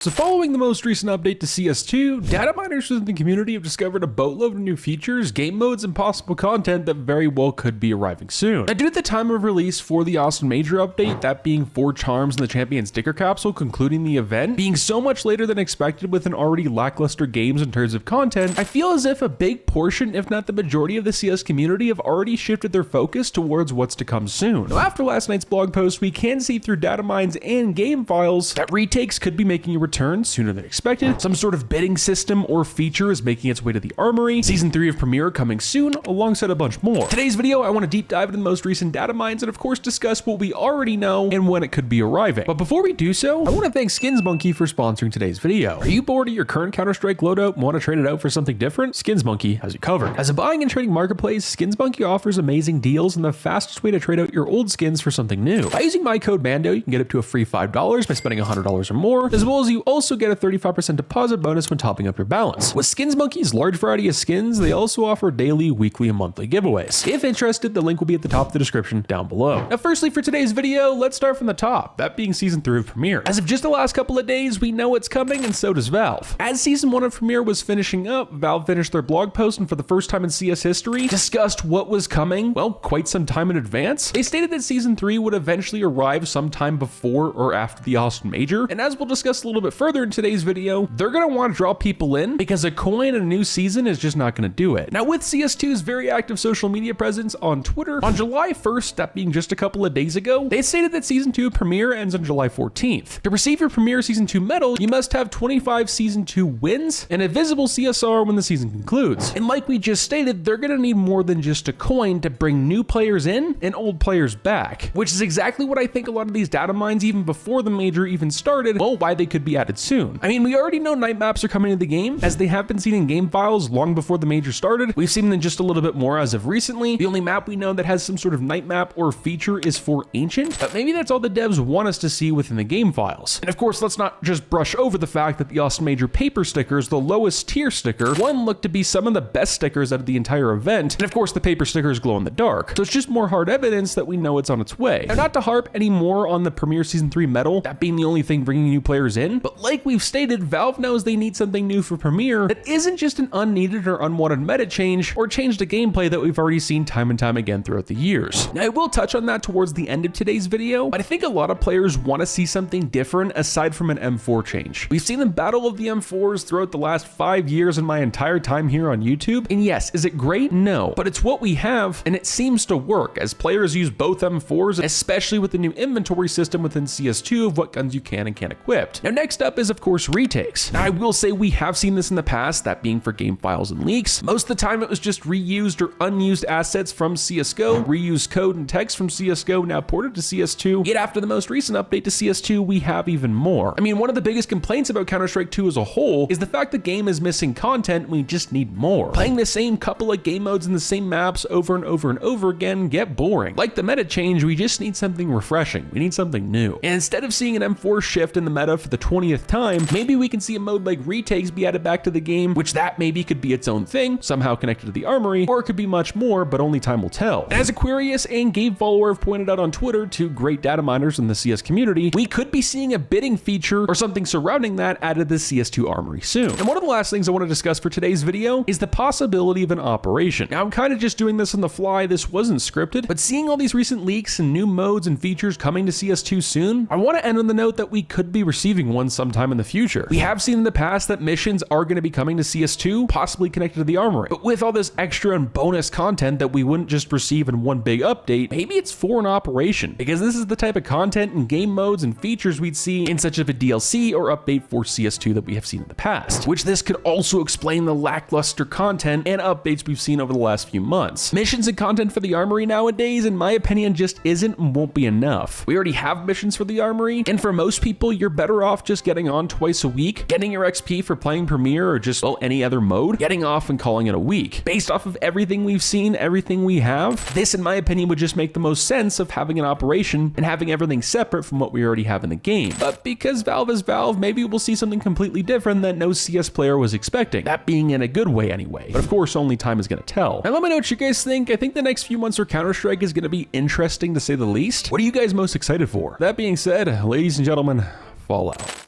So following the most recent update to CS2, data miners within the community have discovered a boatload of new features, game modes, and possible content that very well could be arriving soon. Now, due to the time of release for the Austin Major update, that being 4 charms in the champion sticker capsule concluding the event, being so much later than expected with an already lackluster games in terms of content, I feel as if a big portion, if not the majority of the CS community have already shifted their focus towards what's to come soon. Now, after last night's blog post, we can see through data mines and game files that retakes could be making a return sooner than expected. Some sort of bidding system or feature is making its way to the armory. Season 3 of Premiere coming soon, alongside a bunch more. Today's video, I want to deep dive into the most recent data mines and of course discuss what we already know and when it could be arriving. But before we do so, I want to thank SkinsMonkey for sponsoring today's video. Are you bored of your current Counter-Strike loadout and want to trade it out for something different? SkinsMonkey has you covered. As a buying and trading marketplace, SkinsMonkey offers amazing deals and the fastest way to trade out your old skins for something new. By using my code MANDO, you can get up to a free $5 by spending $100 or more, as well as you also get a 35% deposit bonus when topping up your balance. With SkinsMonkey's large variety of skins, they also offer daily, weekly, and monthly giveaways. If interested, the link will be at the top of the description down below. Now, firstly, for today's video, let's start from the top, that being Season 3 of Premiere. As of just the last couple of days, we know it's coming, and so does Valve. As Season 1 of Premiere was finishing up, Valve finished their blog post and for the first time in CS history, discussed what was coming, well, quite some time in advance. They stated that Season 3 would eventually arrive sometime before or after the Austin Major, and as we'll discuss a little bit further in today's video, they're going to want to draw people in because a coin in a new season is just not going to do it. Now, with CS2's very active social media presence on Twitter, on July 1st, that being just a couple of days ago, they stated that Season 2 of Premiere ends on July 14th. To receive your Premiere Season 2 medal, you must have 25 Season 2 wins and a visible CSR when the season concludes. And like we just stated, they're going to need more than just a coin to bring new players in and old players back, which is exactly what I think a lot of these data mines, even before the major even started, well, why they could be added soon. I mean, we already know night maps are coming to the game, as they have been seen in game files long before the major started. We've seen them just a little bit more as of recently. The only map we know that has some sort of night map or feature is for Ancient, but maybe that's all the devs want us to see within the game files. And of course, let's not just brush over the fact that the Austin Major paper stickers, the lowest tier sticker, one looked to be some of the best stickers out of the entire event, and of course the paper stickers glow in the dark, so it's just more hard evidence that we know it's on its way. Now, not to harp any more on the Premiere Season 3 medal, that being the only thing bringing new players in, but like we've stated, Valve knows they need something new for Premiere that isn't just an unneeded or unwanted meta change or change to gameplay that we've already seen time and time again throughout the years. Now, I will touch on that towards the end of today's video, but I think a lot of players want to see something different aside from an M4 change. We've seen the battle of the M4s throughout the last 5 years in my entire time here on YouTube, and yes, is it great? No, but it's what we have, and it seems to work as players use both M4s, especially with the new inventory system within CS2 of what guns you can and can't equip. Now, next up is of course retakes. Now, I will say we have seen this in the past, that being for game files and leaks. Most of the time it was just reused or unused assets from CSGO, reused code and text from CSGO now ported to CS2, yet after the most recent update to CS2 we have even more. I mean, one of the biggest complaints about Counter-Strike 2 as a whole is the fact the game is missing content and we just need more. Playing the same couple of game modes in the same maps over and over and over again get boring. Like the meta change, we just need something refreshing. We need something new. And instead of seeing an M4 shift in the meta for the 20th time, maybe we can see a mode like retakes be added back to the game, which that maybe could be its own thing, somehow connected to the armory, or it could be much more, but only time will tell. And as Aquarius and game follower have pointed out on Twitter, two great data miners in the CS community, we could be seeing a bidding feature or something surrounding that added to the CS2 armory soon. And one of the last things I want to discuss for today's video is the possibility of an operation. Now, I'm kind of just doing this on the fly, this wasn't scripted, but seeing all these recent leaks and new modes and features coming to CS2 soon, I want to end on the note that we could be receiving one sometime in the future. We have seen in the past that missions are going to be coming to CS2, possibly connected to the armory. But with all this extra and bonus content that we wouldn't just receive in one big update, maybe it's for an operation, because this is the type of content and game modes and features we'd see in such of a DLC or update for CS2 that we have seen in the past, which this could also explain the lackluster content and updates we've seen over the last few months. Missions and content for the armory nowadays, in my opinion, just isn't and won't be enough. We already have missions for the armory, and for most people, you're better off just getting on twice a week, getting your XP for playing Premiere or just, well, any other mode, getting off and calling it a week. Based off of everything we've seen, everything we have, this, in my opinion, would just make the most sense of having an operation and having everything separate from what we already have in the game. But because Valve is Valve, maybe we'll see something completely different that no CS player was expecting. That being in a good way anyway. But of course, only time is going to tell. Now let me know what you guys think. I think the next few months for Counter-Strike is going to be interesting to say the least. What are you guys most excited for? That being said, ladies and gentlemen, Fallout.